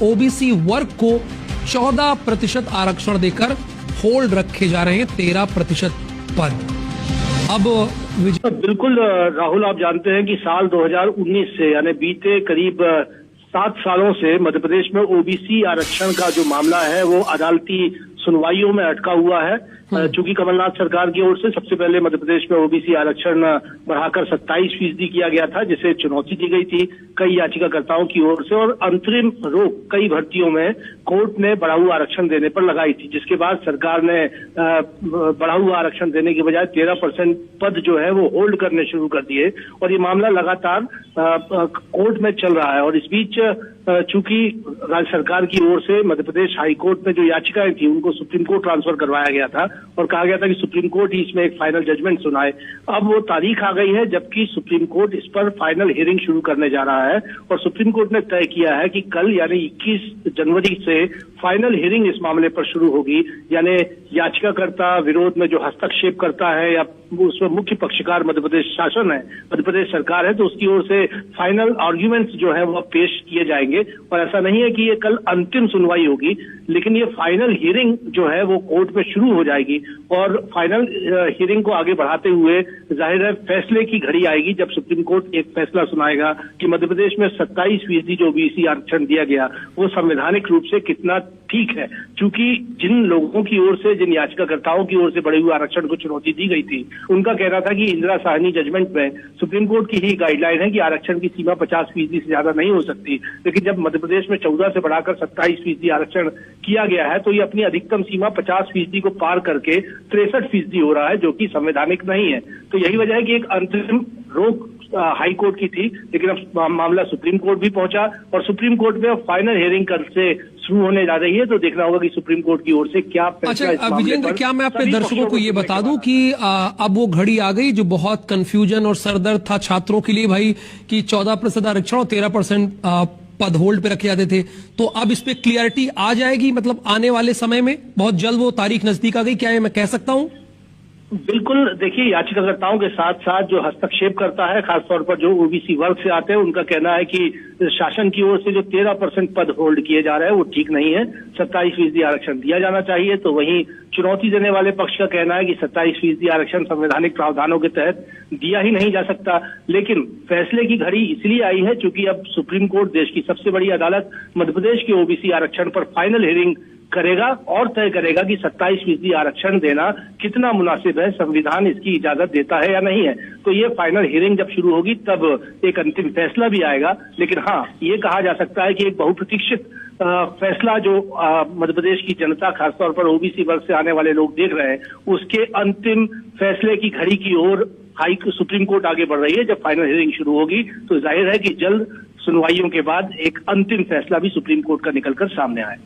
OBC वर्ग को 14% आरक्षण देकर होल्ड रखे जा रहे हैं 13% पद। अब बिल्कुल राहुल, आप जानते हैं कि साल 2019 से यानी बीते करीब 7 सालों से मध्य प्रदेश में ओबीसी आरक्षण का जो मामला है वो अदालती सुनवाइयों में अटका हुआ है। चूंकि कमलनाथ सरकार की ओर से सबसे पहले मध्य प्रदेश में ओबीसी आरक्षण बढ़ाकर 27% किया गया था, जिसे चुनौती दी गई थी कई याचिकाकर्ताओं की ओर से, और अंतरिम रोक कई भर्तियों में कोर्ट ने बढ़ा हुआ आरक्षण देने पर लगाई थी, जिसके बाद सरकार ने बढ़ा हुआ आरक्षण देने के बजाय 13% पद जो है वो होल्ड करने शुरू कर दिए, और ये मामला लगातार कोर्ट में चल रहा है। और इस बीच चूंकि राज्य सरकार की ओर से मध्य प्रदेश हाईकोर्ट में जो याचिकाएं थी उनको सुप्रीम कोर्ट ट्रांसफर करवाया गया था और कहा गया था कि सुप्रीम कोर्ट ही इसमें एक फाइनल जजमेंट सुनाए। अब वो तारीख आ गई है जबकि सुप्रीम कोर्ट इस पर फाइनल हियरिंग शुरू करने जा रहा है, और सुप्रीम कोर्ट ने तय किया है कि कल यानी 21 जनवरी से फाइनल हियरिंग इस मामले पर शुरू होगी। यानी याचिकाकर्ता विरोध में जो हस्तक्षेप करता है या उसमें मुख्य पक्षकार मध्य प्रदेश शासन है, मध्य प्रदेश सरकार है, तो उसकी ओर से फाइनल आर्ग्यूमेंट्स जो है वो पेश किए जाएंगे। और ऐसा नहीं है कि ये कल अंतिम सुनवाई होगी, लेकिन ये फाइनल हियरिंग जो है वो कोर्ट में शुरू हो जाएगी, और फाइनल हियरिंग को आगे बढ़ाते हुए जाहिर है फैसले की घड़ी आएगी जब सुप्रीम कोर्ट एक फैसला सुनाएगा कि मध्य प्रदेश में 27% जो ओबीसी आरक्षण दिया गया वो संवैधानिक रूप से कितना ठीक है। चूंकि जिन लोगों की ओर से, जिन याचिकाकर्ताओं की ओर से बढ़े हुए आरक्षण को चुनौती दी गई थी, उनका कहना था कि इंदिरा साहनी जजमेंट में सुप्रीम कोर्ट की ही गाइडलाइन है कि आरक्षण की सीमा 50% से ज्यादा नहीं हो सकती, लेकिन जब मध्य प्रदेश में 14 से बढ़ाकर 27% आरक्षण किया गया है तो ये अपनी अधिकतम सीमा 50% को पार करके 63% हो रहा है, जो कि संवैधानिक नहीं है। तो यही वजह है कि एक अंतरिम रोक हाई कोर्ट की थी, लेकिन अब मामला सुप्रीम कोर्ट भी पहुंचा, और सुप्रीम कोर्ट में फाइनल हियरिंग कल से शुरू होने जा रही है। तो देखना होगा कि सुप्रीम कोर्ट की ओर से क्या फैसला इस मामले पर। विजेंद्र, क्या मैं अपने दर्शकों को ये बता दूं कि अब वो घड़ी आ गई जो बहुत कंफ्यूजन और सरदर्द था छात्रों के लिए भाई, कि 14% आरक्षण और 13% पद होल्ड पे रखे जाते थे, तो अब इस पे क्लियरिटी आ जाएगी, मतलब आने वाले समय में बहुत जल्द वो तारीख नजदीक आ गई, क्या ये मैं कह सकता हूं? बिल्कुल, देखिए याचिकाकर्ताओं के साथ साथ जो हस्तक्षेप करता है, खासतौर पर जो ओबीसी वर्ग से आते हैं, उनका कहना है कि शासन की ओर से जो 13% पद होल्ड किए जा रहे हैं वो ठीक नहीं है, 27% आरक्षण दिया जाना चाहिए। तो वहीं चुनौती देने वाले पक्ष का कहना है कि 27% आरक्षण संवैधानिक प्रावधानों के तहत दिया ही नहीं जा सकता। लेकिन फैसले की घड़ी इसलिए आई है क्योंकि अब सुप्रीम कोर्ट, देश की सबसे बड़ी अदालत, मध्य प्रदेश के ओबीसी आरक्षण पर फाइनल हियरिंग करेगा और तय करेगा कि 27% आरक्षण देना कितना मुनासिब है, संविधान इसकी इजाजत देता है या नहीं है। तो ये फाइनल हियरिंग जब शुरू होगी तब एक अंतिम फैसला भी आएगा। लेकिन हाँ, ये कहा जा सकता है कि एक बहुप्रतीक्षित फैसला जो मध्य प्रदेश की जनता, खासतौर पर ओबीसी वर्ग से आने वाले लोग देख रहे हैं, उसके अंतिम फैसले की घड़ी की ओर सुप्रीम कोर्ट आगे बढ़ रही है। जब फाइनल हियरिंग शुरू होगी तो जाहिर है कि जल्द सुनवाइयों के बाद एक अंतिम फैसला भी सुप्रीम कोर्ट का निकलकर सामने आए।